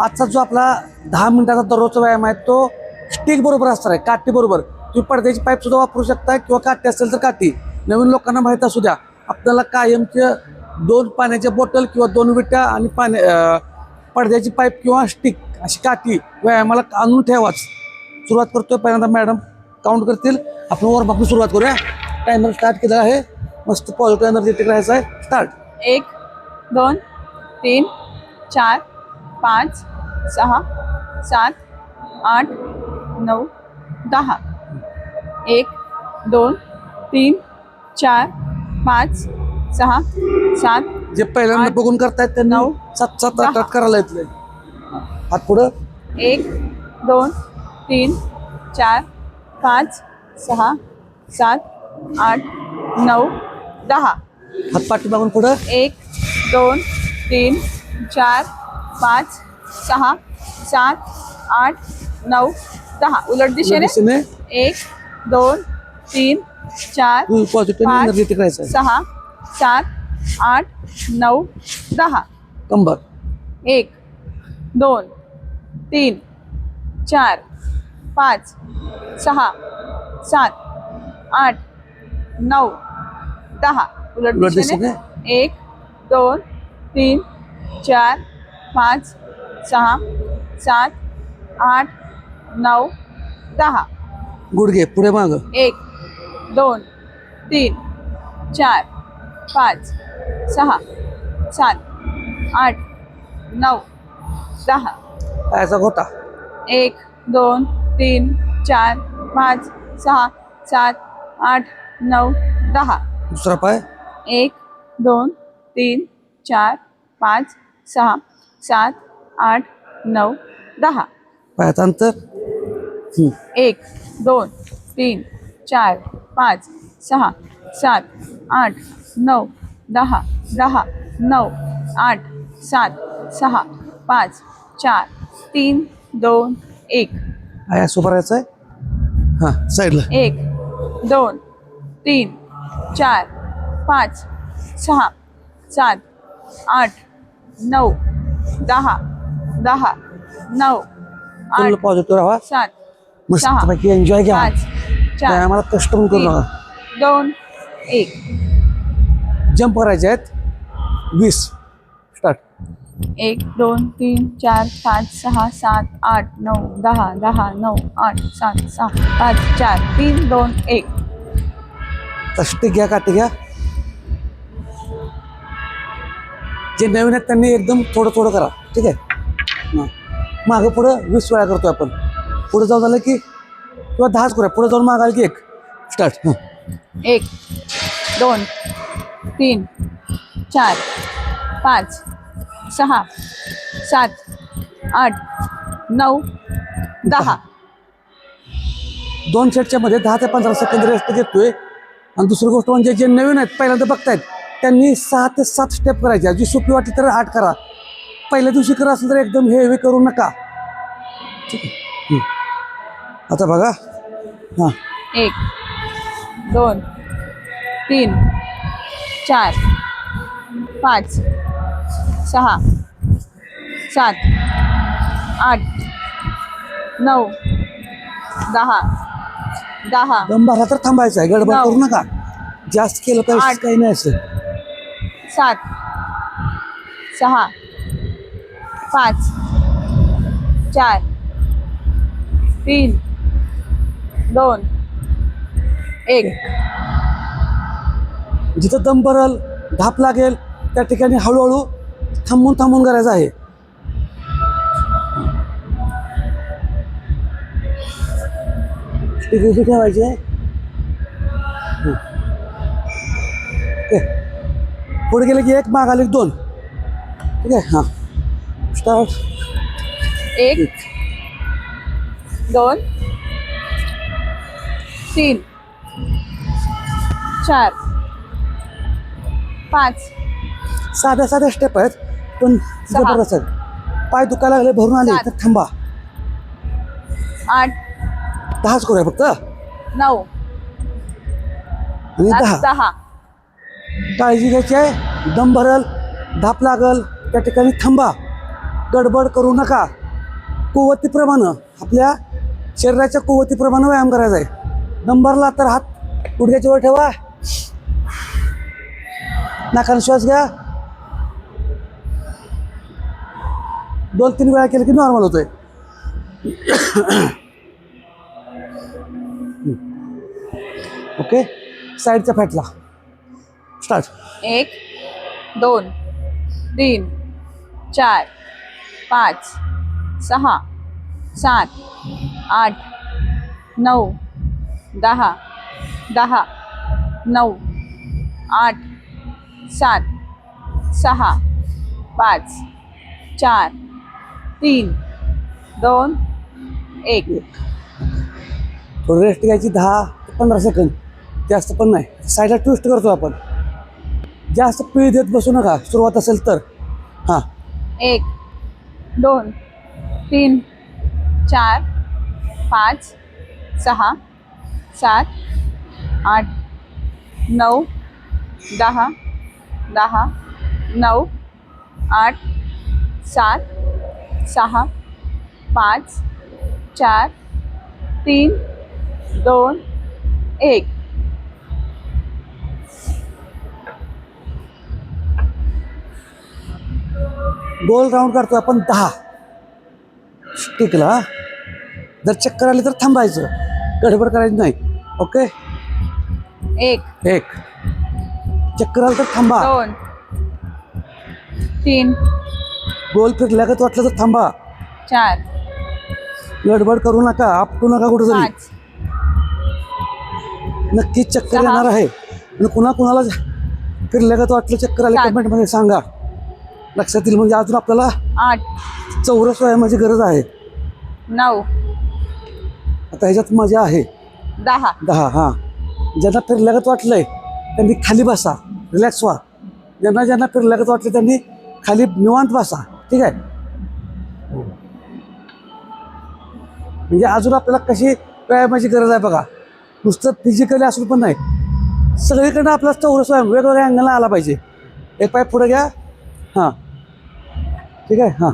आजचा जो आपला 10 मिनिटाचा दररोजचा व्यायाम आहे तो स्टिक बरोबर असणार आहे, काठी बरोबर. तुम्ही पडद्याची पाईप सुद्धा वापरू शकता किंवा काठी असेल तर काठी. नवीन लोकांना माहीत असू द्या, आपल्याला कायमचे 2 पाण्याच्या बॉटल किंवा 2 विटा आणि पडद्याची पाईप किंवा स्टिक अशी काठी व्यायामाला आणून ठेवाच. सुरुवात करतोय. पहिल्यांदा मॅडम काउंट करतील, आपण वॉर्मअपने सुरुवात करूया. टायमर स्टार्ट केलेला आहे. मस्त पॉझिटिव्ह एनर्जेटिक राहायचं आहे. स्टार्ट. 1 2 3 4 5 6 7 8 9 10. 1 2 3 4 5 6 7. जे पहिल्यांदा बघून करतायत त्यांना 9 7 7 8 8 करायला येतलंय. हात पुढं. 1 2 3 4 5 6 7 8 9 10. हात पाठी मागून पुढं. 1 2 3 4 5 6 7 8 9 10. उलट दिशेने. 1 2 3 4 पॉझिटिव्ह 5 एनर्जेटिक राहायचं आहे. 6 7 8 9 10. कंबर. 1 2 3 4 5 6 7 8 9 10. उलट दिशेने. 1 2 3 4 5 6 7 8 9 10. गुडघे पुढे माग. 1 2 3 4 5 6 7 8 9 10. पायाचा घोटा. 1 2 3 4 5 6 7 8 9 10. दुसरा पाय. 1 2 3 4 5 6 7 8 9 10. पायाचं अंतर. 1 2 3 4 5 6 7 8 9 10 10 9 8 7 6 5 4 3 2 1. पाया उभा राहायचा आहे. हा साईडला. 1 2 3 4 5 6 7 8 9 10 10 9 फुल 8 पॉझिटिव्ह राहा. 7 मस्त 6 पैकी एन्जॉय घ्या. 5 4 आम्हाला कष्ट पण करू 3 नका. 2 1. जंप करायचे आहेत 20. स्टार्ट. 1 2 3 4 5 6 7 8 9 10 10 9 8 7 6 5 4 3 2 1. तष्टी घ्या, काठी घ्या. जे नवीन आहेत त्यांनी एकदम थोडं थोडं करा. ठीक आहे. मागं पुढं 20 वेळा करतोय आपण. पुढे जाऊन झालं की किंवा 10च करूया. पुढे जाऊन मागाल की 1. स्टार्ट. 1 2 3 4 5 6 7 8 9 10. 2 सेटच्या मध्ये 10 ते 15 सेकंद रेस्ट घेतोय. आणि दुसरी गोष्ट म्हणजे जे नवीन आहेत पहिल्यांदा बघतायत त्यांनी 6 ते 7 स्टेप करायच्या. जी सोपी वाटली तर 8 करा. पहिल्या दिवशी करा असेल तर एकदम हेवी करू नका. ठीक आहे. आता बघा. हां. 1 2 3 4 5 6 7 8 9 10 10. दम भरला तर थांबायचं आहे. गडबड 9 करू नका. जास्त केलं तर 8 काही नाही असं. 7 6 5 4 3 2 1. जिथं दम भरल धाप लागेल त्या ठिकाणी हळूहळू थांबून थांबून करायचं आहे. उभी ठेवायची आहे. पुढे गेले की 1, मागाले 2. ठीक आहे. हां. स्टार्ट. 1 2 3 4 5 साध्या साध्या स्टेप आहेत पण जबरदस्त आहेत. पाय दुखायला लागले भरून आले तर थांबा. 8 10च करूया फक्त. 9 आणि 10. 10. काळजी घ्यायची आहे. दम भरल धाप लागल त्या ठिकाणी थांबा. गडबड करू नका. कुवतीप्रमाणे आपल्या शरीराच्या कुवतीप्रमाणे व्यायाम करायचा आहे. नंबरला तर हात गुडघ्याच्या वर ठेवा. नाकाने श्वास घ्या. 2-3 वेळा केलं की नॉर्मल होतोय. ओके. साईडच्या फॅटला स्टार्ट. 1 2 3 4 5 6 7 8 9 10 10 9 8 7 6 5 4 3 2 1. थोडं रेस्ट घ्यायची 10 ते 15 सेकंद, जास्त पण नाही. साईडला ट्विस्ट करतो आपण. जास्त पीळ देत बसू नका सुरुवात असेल तर. हां 1 2 3 4 5 6 7 8 9 10 10 9 8 7 6 5 4 3 2 1. गोल राऊंड काढतो आपण 10 स्टिकला. जर चक्कर आली तर थांबायचं, गडबड करायची नाही. ओके. 1 चक्कर आलं तर थांबा. 2 3 गोल फिरल्यागत वाटलं तर थांबा. 4 गडबड करू नका, आपटू नका कुठं तरी. 5 नक्कीच चक्कर 6 येणार आहे. आणि कुणाला फिरल्यागत वाटलं चक्कर आले 7 कमेंटमध्ये सांगा. लक्षात येईल. म्हणजे अजून आपल्याला 8 चौरस व्यायामाची गरज आहे. 9 आता ह्याच्यात मजा आहे. 10. हां. ज्यांना फिरल्यागत वाटलंय त्यांनी खाली बसा, रिलॅक्स व्हा. ज्यांना फिरल्यागत वाटलं त्यांनी खाली निवांत बसा. ठीक आहे. म्हणजे अजून आपल्याला कशी व्यायामाची गरज आहे बघा. नुसतं फिजिकली असून पण नाही, सगळीकडनं आपला चौरस व्यायाम वेगवेगळ्या अँगलला आला पाहिजे. एक पाय पुढे घ्या. हां ठीक आहे. हां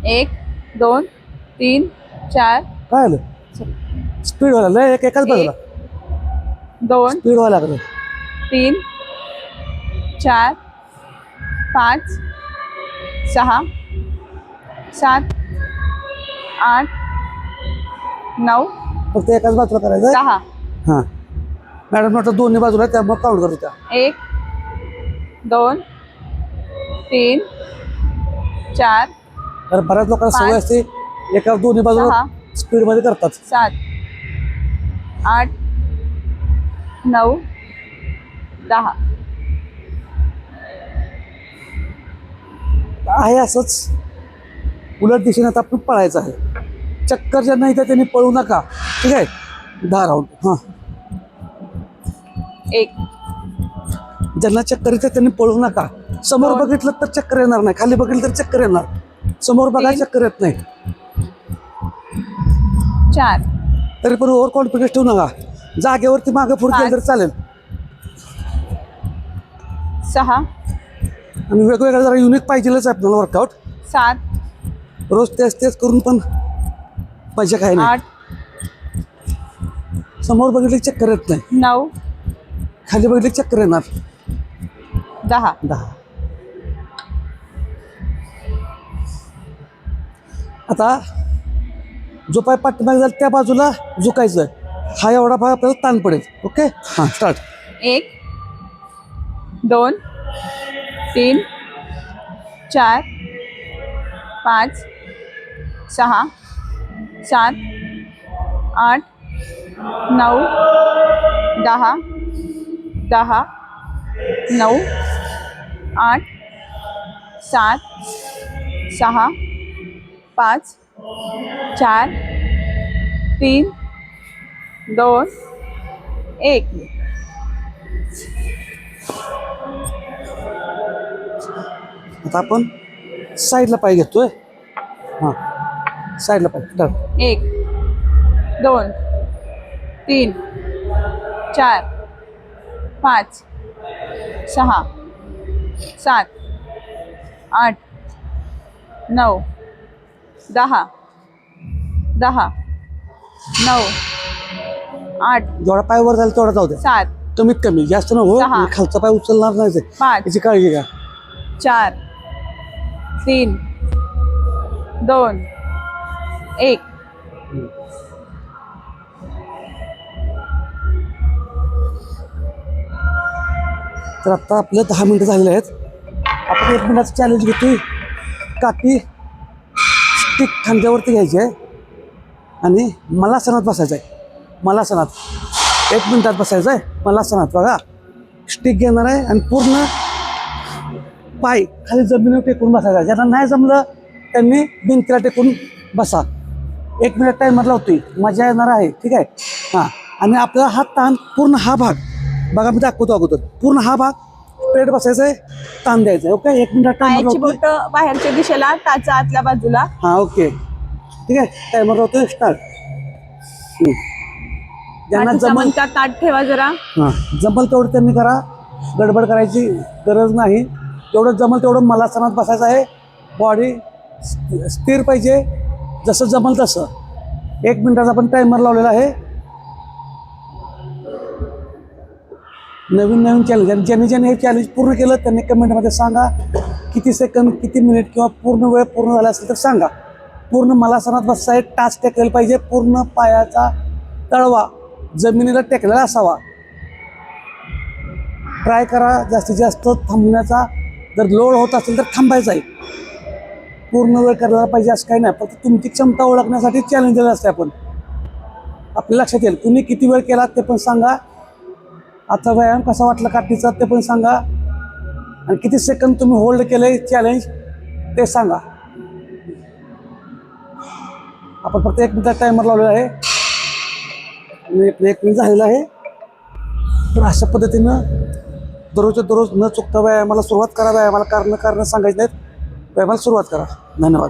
1 2 3 4 काय आलं? स्पीड व्हायला एकाच बाजूला 2 स्पीड व्हायला लागलं. 3 4 5 6 7 8 9 फक्त एकाच बाजूला करायचं. 10. हां मॅडम म्हटलं दोन्ही बाजूला आहे, त्यामुळे काउंट करतो त्या. 1 2 3 4 तर बऱ्याच लोकांना सवय 5, असते एका दोन्ही बाजूला 6 स्पीडमध्ये करतात. 7 8 9 10. आहे असंच उलट दिशेने आता आपण पळायचं आहे. चक्कर ज्यांना इथं त्यांनी पळू नका. ठीक आहे. 10 राऊंड. हां 1 ज्यांना चक्कर येते त्यांनी पळू नका. समोर दोन. बघितलं तर चक्कर येणार नाही, खाली बघितलं तर चक्कर येणार. समोर बघा 3. चक्कर येत नाही. 4 तरी पण ओव्हर कॉन्फिडन्स ठेवू नका. जागेवरती मागे पुढे केलं तर चालेल. 6 आणि वेगवेगळं जरा युनिक पाहिजेलच आहे आपल्याला वर्कआउट. 7 रोज तेच करून पण मजा काही नाही. 8 समोर बघितलं की चक्कर येत नाही, 9 खाली बघितलं की चक्कर येणार. 10. 10. आता जो पाय पाठीमागे जाईल त्या बाजूला झुकायचं. हा एवढा भाग आपल्याला ताण पडेल. ओके. हां स्टार्ट. 1 2 3 4 5 6 7 8 9 10 10 9 8 7 6 5 4 3 2 1. आता आपण साईडला पाय घेतोय. हां साईडला पाय स्टार्ट. 1 2 3 4 5 6 7 8 9 10 10 9 8 जेवढा पाय वर झाला तेवढा जाऊ द्या. 7 कमीत कमी जास्त न हो. सहा. खालचा पाय उचलणार नाही 5 याची काळजी घ्या. 4 3 2 1. तर आता आपलं 10 मिनिटं झालेले आहेत. आपण 1 मिनिटाचं चॅलेंज घेतोय. काठी स्टिक खांद्यावरती घ्यायची आहे आणि मलासनात बसायचं आहे. मलासनात 1 मिनिटात बसायचं आहे. मलासनात बघा, स्टिक घेणार आहे आणि पूर्ण पाय खाली जमिनीवर टेकून बसायचा आहे. ज्यांना नाही जमलं त्यांनी भिंतीला टेकून बसा. 1 मिनिट टायमर लावतोय, मजा येणार आहे. ठीक आहे. हां, आणि आपला हा ताण पूर्ण हा भाग बघा, मी दाखवतो अगोदर. पूर्ण हा भाग स्ट्रेट बसायचा आहे, ताण द्यायचा आहे. ओके, 1 मिनिट टायमर पायाची लावतोय. बोट बाहेरच्या दिशेला, टाचा आतल्या बाजूला. हां, ओके, ठीक आहे. टायमर लावतोय, स्टार्ट. ज्यांना पाठीचा जमल मणका ताठ ठेवा जरा. हां, जमल तेवढं त्यांनी करा. गडबड करायची गरज नाही. जेवढं जमल तेवढं मलासनात बसायचं आहे. बॉडी स्थिर पाहिजे, जसं जमल तसं. 1 मिनिटाचा आपण टायमर लावलेला आहे. नवीन नवीन चॅलेंज, आणि ज्यांनी हे चॅलेंज पूर्ण केलं त्यांनी कमेंटमध्ये सांगा किती सेकंद, किती मिनिट किंवा पूर्ण वेळ पूर्ण झाला असेल तर सांगा. पूर्ण मलासनात बसता आहे, टाच टेकलेला पाहिजे. पूर्ण पायाचा तळवा जमिनीला टेकलेला असावा. ट्राय करा जास्तीत जास्त थांबण्याचा. जर लोड होत असेल तर थांबायचं आहे. पूर्ण वेळ करायला पाहिजे असं काही नाही. फक्त तुमची क्षमता ओळखण्यासाठी चॅलेंज दिलं असते आपण. आपल्या लक्षात येईल तुम्ही किती वेळ केला ते पण सांगा. आता व्यायाम कसा वाटला काठीचा ते पण सांगा. आणि किती सेकंद तुम्ही होल्ड केलंय चॅलेंज ते सांगा. आपण फक्त 1 मिनिटात टायमर लावलेला आहे. 1 मिनिट झालेला आहे. तर अशा पद्धतीनं दररोजच्या दररोज न चुकता व्यायामाला सुरुवात करा. व्यायामाला कारणं सांगायची नाहीत. व्यायामाला सुरुवात करा. धन्यवाद.